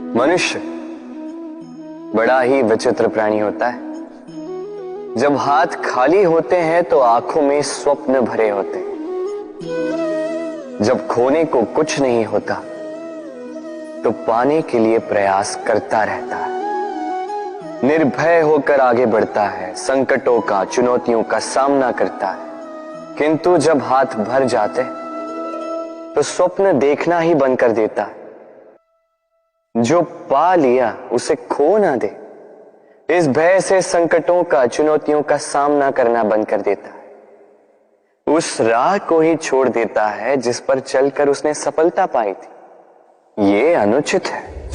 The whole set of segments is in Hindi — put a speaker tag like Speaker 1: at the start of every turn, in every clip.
Speaker 1: मनुष्य बड़ा ही विचित्र प्राणी होता है। जब हाथ खाली होते हैं तो आंखों में स्वप्न भरे होते हैं। जब खोने को कुछ नहीं होता तो पाने के लिए प्रयास करता रहता है। निर्भय होकर आगे बढ़ता है, संकटों का, चुनौतियों का सामना करता है। किंतु जब हाथ भर जाते तो स्वप्न देखना ही बंद कर देता है। जो पा लिया उसे खो ना दे, इस भय से संकटों का, चुनौतियों का सामना करना बंद कर देता है। उस राह को ही छोड़ देता है जिस पर चलकर उसने सफलता पाई थी। ये अनुचित है।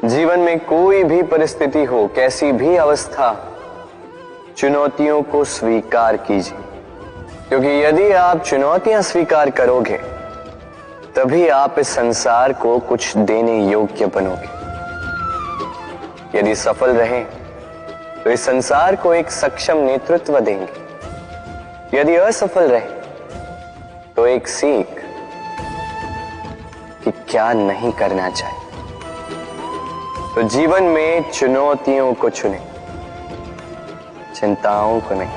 Speaker 1: जीवन में कोई भी परिस्थिति हो, कैसी भी अवस्था, चुनौतियों को स्वीकार कीजिए, क्योंकि यदि आप चुनौतियां स्वीकार करोगे तभी आप इस संसार को कुछ देने योग्य बनोगे। यदि सफल रहे तो इस संसार को एक सक्षम नेतृत्व देंगे। यदि असफल रहे तो एक सीख कि क्या नहीं करना चाहिए। तो जीवन में चुनौतियों को चुनें, चिंताओं को नहीं।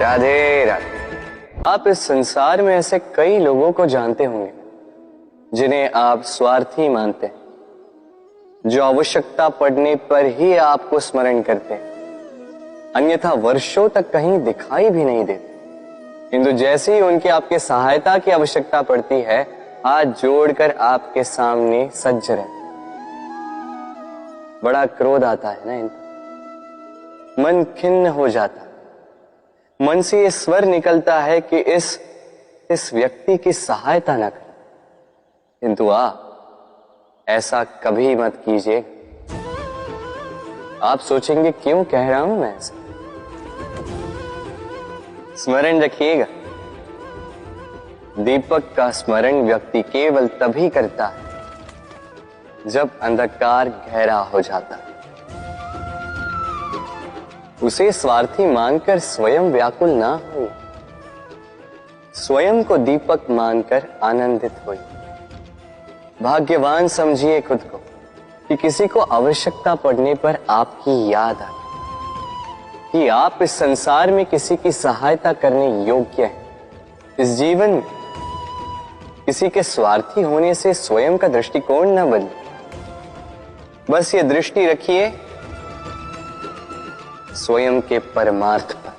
Speaker 1: राधे राधे। आप इस संसार में ऐसे कई लोगों को जानते होंगे जिन्हें आप स्वार्थी मानते हैं, जो आवश्यकता पड़ने पर ही आपको स्मरण करते हैं, अन्यथा वर्षों तक कहीं दिखाई भी नहीं देते। किंतु जैसे ही उनकी आपके सहायता की आवश्यकता पड़ती है, हाथ जोड़कर आपके सामने सज्ज रहते। बड़ा क्रोध आता है ना इनको, मन खिन्न हो जाता है। मन से ये स्वर निकलता है कि इस व्यक्ति की सहायता न करें। किंतु आप ऐसा कभी मत कीजिए। आप सोचेंगे क्यों कह रहा हूं मैं ऐसा। स्मरण रखिएगा, दीपक का स्मरण व्यक्ति केवल तभी करता है जब अंधकार गहरा हो जाता है। उसे स्वार्थी मानकर स्वयं व्याकुल ना हो, स्वयं को दीपक मानकर आनंदित होइए। भाग्यवान समझिए खुद को कि किसी को आवश्यकता पड़ने पर आपकी याद आए कि आप इस संसार में किसी की सहायता करने योग्य हैं। इस जीवन में किसी के स्वार्थी होने से स्वयं का दृष्टिकोण न बदले। बस ये दृष्टि रखिए स्वयं के परमार्थ पर।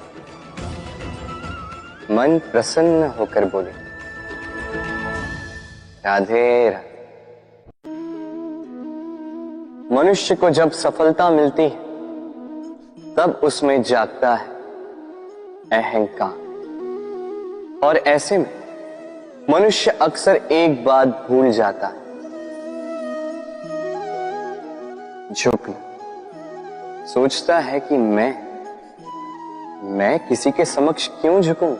Speaker 1: मन प्रसन्न होकर बोले, राधे राधे। मनुष्य को जब सफलता मिलती है तब उसमें जागता है अहंकार, और ऐसे में मनुष्य अक्सर एक बात भूल जाता है, झुकना। सोचता है कि मैं किसी के समक्ष क्यों झुकूं।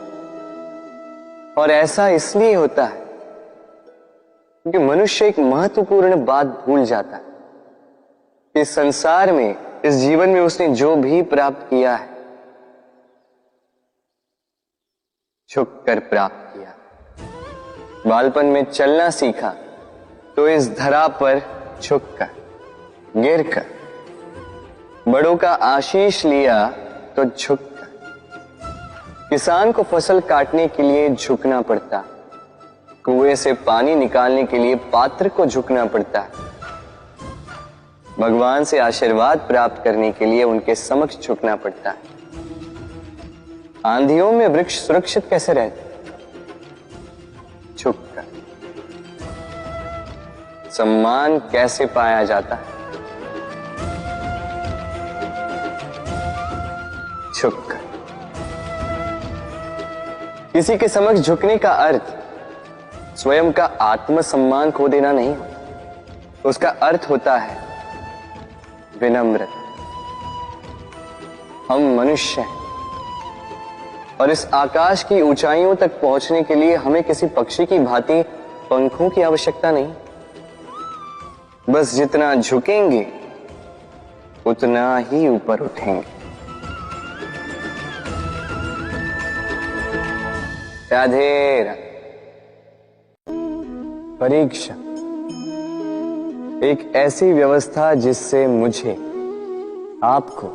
Speaker 1: और ऐसा इसलिए होता है क्योंकि मनुष्य एक महत्वपूर्ण बात भूल जाता है। इस संसार में, इस जीवन में उसने जो भी प्राप्त किया है, झुककर प्राप्त किया। बालपन में चलना सीखा तो इस धरा पर झुककर, गिरकर। बड़ों का आशीष लिया तो झुककर। किसान को फसल काटने के लिए झुकना पड़ता, कुएं से पानी निकालने के लिए पात्र को झुकना पड़ता है। भगवान से आशीर्वाद प्राप्त करने के लिए उनके समक्ष झुकना पड़ता है। आंधियों में वृक्ष सुरक्षित कैसे रहते? झुककर। सम्मान कैसे पाया जाता है? झुककर। किसी के समक्ष झुकने का अर्थ स्वयं का आत्मसम्मान खो देना नहीं होता। उसका अर्थ होता है विनम्रता। हम मनुष्य हैं और इस आकाश की ऊंचाइयों तक पहुंचने के लिए हमें किसी पक्षी की भांति पंखों की आवश्यकता नहीं। बस जितना झुकेंगे उतना ही ऊपर उठेंगे। राधे राधे। परीक्षा एक ऐसी व्यवस्था जिससे मुझे, आपको,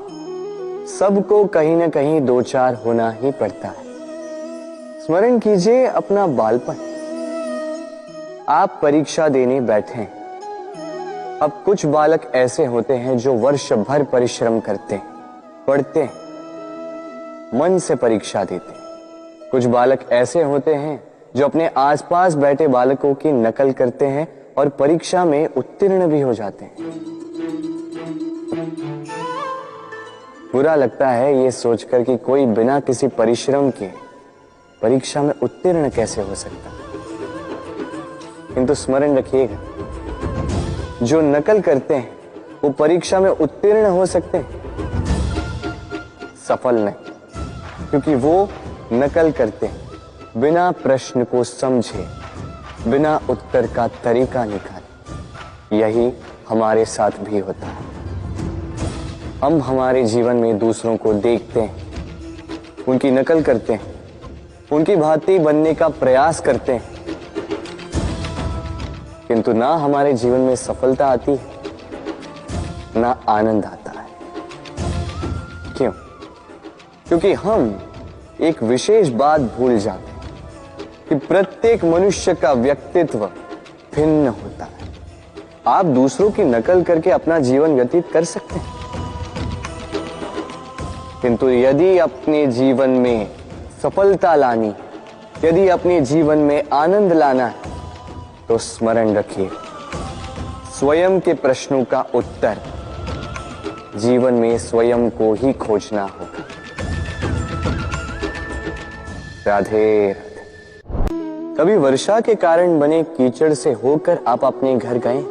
Speaker 1: सबको कहीं ना कहीं दो चार होना ही पड़ता है। स्मरण कीजिए अपना बालपन। आप परीक्षा देने बैठे हैं। अब कुछ बालक ऐसे होते हैं जो वर्ष भर परिश्रम करते हैं, पढ़ते हैं, मन से परीक्षा देते हैं। कुछ बालक ऐसे होते हैं जो अपने आसपास बैठे बालकों की नकल करते हैं और परीक्षा में उत्तीर्ण भी हो जाते हैं। बुरा लगता है ये सोचकर कि कोई बिना किसी परिश्रम के परीक्षा में उत्तीर्ण कैसे हो सकता है। किंतु स्मरण रखिएगा, जो नकल करते हैं वो परीक्षा में उत्तीर्ण हो सकते हैं, सफल नहीं, क्योंकि वो नकल करते हैं बिना प्रश्न को समझे, बिना उत्तर का तरीका निकाले। यही हमारे साथ भी होता है। हम हमारे जीवन में दूसरों को देखते हैं, उनकी नकल करते हैं, उनकी भांति बनने का प्रयास करते हैं, किंतु ना हमारे जीवन में सफलता आती है, ना आनंद आता है। क्यों? क्योंकि हम एक विशेष बात भूल जाते हैं कि प्रत्येक मनुष्य का व्यक्तित्व भिन्न होता है। आप दूसरों की नकल करके अपना जीवन व्यतीत कर सकते हैं, किंतु यदि अपने जीवन में सफलता लानी, यदि अपने जीवन में आनंद लाना है, तो स्मरण रखिए, स्वयं के प्रश्नों का उत्तर जीवन में स्वयं को ही खोजना होगा। राधे राधे। कभी वर्षा के कारण बने कीचड़ से होकर आप अपने घर गए?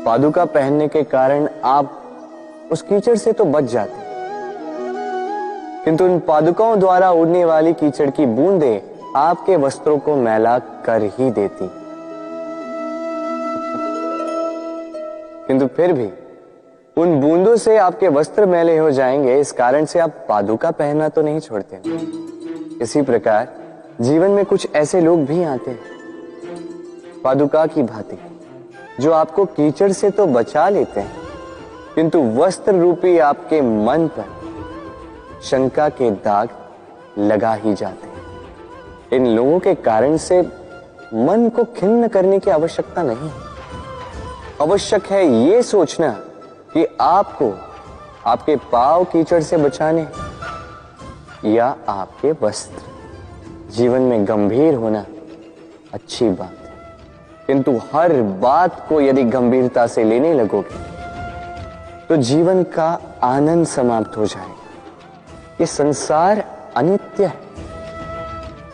Speaker 1: पादुका पहनने के कारण आप उस कीचड़ से तो बच जाते, किंतु उन पादुकाओं द्वारा उड़ने वाली कीचड़ की बूंदें आपके वस्त्रों को मैला कर ही देती। किंतु फिर भी उन बूंदों से आपके वस्त्र मैले हो जाएंगे, इस कारण से आप पादुका पहनना तो नहीं छोड़ते। इसी प्रकार जीवन में कुछ ऐसे लोग भी आते हैं पादुका की भांति, जो आपको कीचड़ से तो बचा लेते हैं, किंतु वस्त्र रूपी आपके मन पर शंका के दाग लगा ही जाते हैं। इन लोगों के कारण से मन को खिन्न करने की आवश्यकता नहीं। आवश्यक है ये सोचना कि आपको आपके पांव कीचड़ से बचाने या आपके वस्त्र। जीवन में गंभीर होना अच्छी बात है, किंतु हर बात को यदि गंभीरता से लेने लगोगे तो जीवन का आनंद समाप्त हो जाएगा। ये संसार अनित्य है।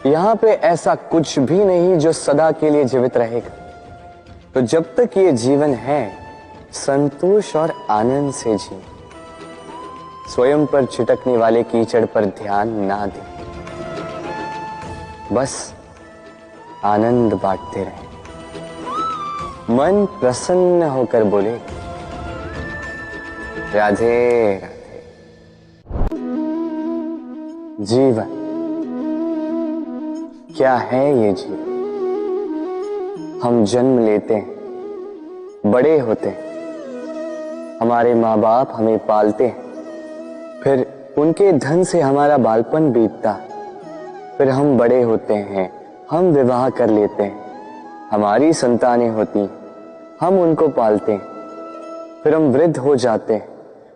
Speaker 1: यहां पे ऐसा कुछ भी नहीं जो सदा के लिए जीवित रहेगा। तो जब तक ये जीवन है, संतोष और आनंद से जी। स्वयं पर छिटकने वाले कीचड़ पर ध्यान ना दें, बस आनंद बांटते रहें। मन प्रसन्न होकर बोले, राधे राधे। जीवन क्या है? ये जीवन हम जन्म लेते हैं, बड़े होते हैं, हमारे माँ बाप हमें पालते हैं, फिर उनके धन से हमारा बालपन बीतता है, फिर हम बड़े होते हैं, हम विवाह कर लेते हैं, हमारी संतानें होती हैं, हम उनको पालते हैं, फिर हम वृद्ध हो जाते हैं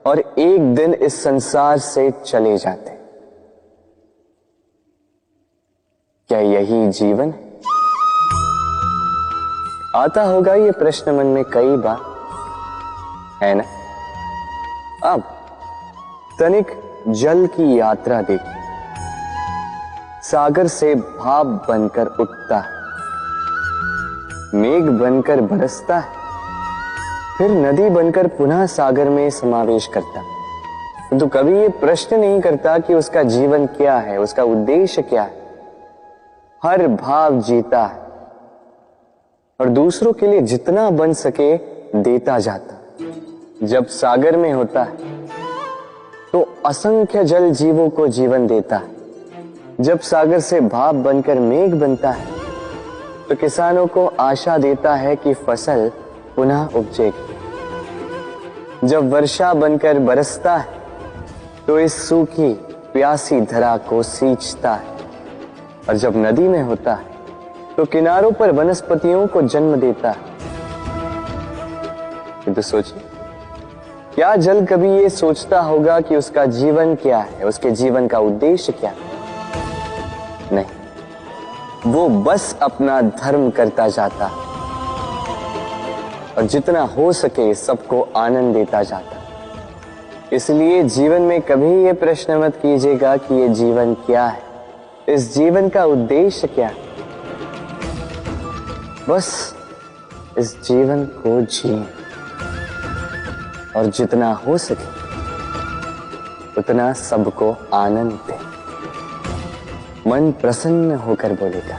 Speaker 1: और एक दिन इस संसार से चले जाते हैं। क्या यही जीवन है? आता होगा ये प्रश्न मन में कई बार, है ना? अब तनिक जल की यात्रा देखिए। सागर से भाप बनकर उठता है, मेघ बनकर बरसता है, फिर नदी बनकर पुनः सागर में समावेश करता है। तो कभी ये प्रश्न नहीं करता कि उसका जीवन क्या है, उसका उद्देश्य क्या है। हर भाव जीता है और दूसरों के लिए जितना बन सके देता जाता। जब सागर में होता है तो असंख्य जल जीवों को जीवन देता है। जब सागर से भाप बनकर मेघ बनता है तो किसानों को आशा देता है कि फसल पुनः उपजेगी। जब वर्षा बनकर बरसता है तो इस सूखी प्यासी धरा को सींचता है, और जब नदी में होता है तो किनारों पर वनस्पतियों को जन्म देता है। किंतु सोचिए, क्या जल कभी ये सोचता होगा कि उसका जीवन क्या है, उसके जीवन का उद्देश्य क्या है? नहीं, वो बस अपना धर्म करता जाता और जितना हो सके सबको आनंद देता जाता। इसलिए जीवन में कभी ये प्रश्न मत कीजिएगा कि ये जीवन क्या है, इस जीवन का उद्देश्य क्या है। बस इस जीवन को जिए और जितना हो सके उतना सबको आनंद दे। मन प्रसन्न होकर बोलेगा,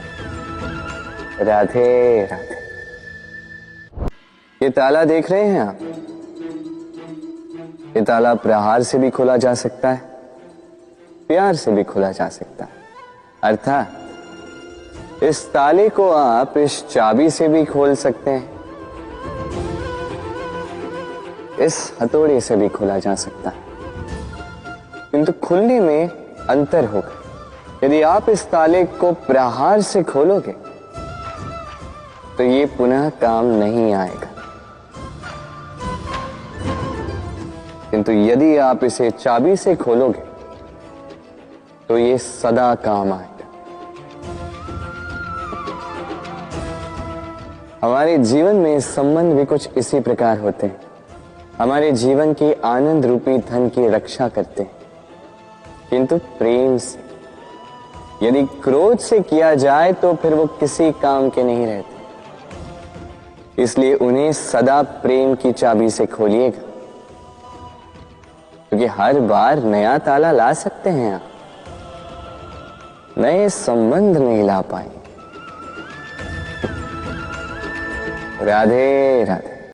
Speaker 1: राधे राधे। ये ताला देख रहे हैं आप? ये ताला प्रहार से भी खोला जा सकता है, प्यार से भी खोला जा सकता है। अर्थात इस ताले को आप इस चाबी से भी खोल सकते हैं, इस हथौड़े से भी खोला जा सकता है। किंतु खुलने में अंतर होगा। यदि आप इस ताले को प्रहार से खोलोगे तो ये पुनः काम नहीं आएगा, किंतु यदि आप इसे चाबी से खोलोगे तो ये सदा काम आएगा। हमारे जीवन में संबंध भी कुछ इसी प्रकार होते हैं। हमारे जीवन के आनंद रूपी धन की रक्षा करते हैं, किंतु प्रेम से। यदि क्रोध से किया जाए तो फिर वो किसी काम के नहीं रहते। इसलिए उन्हें सदा प्रेम की चाबी से खोलिएगा, क्योंकि हर बार नया ताला ला सकते हैं आप, नए संबंध नहीं ला पाएंगे। राधे राधे।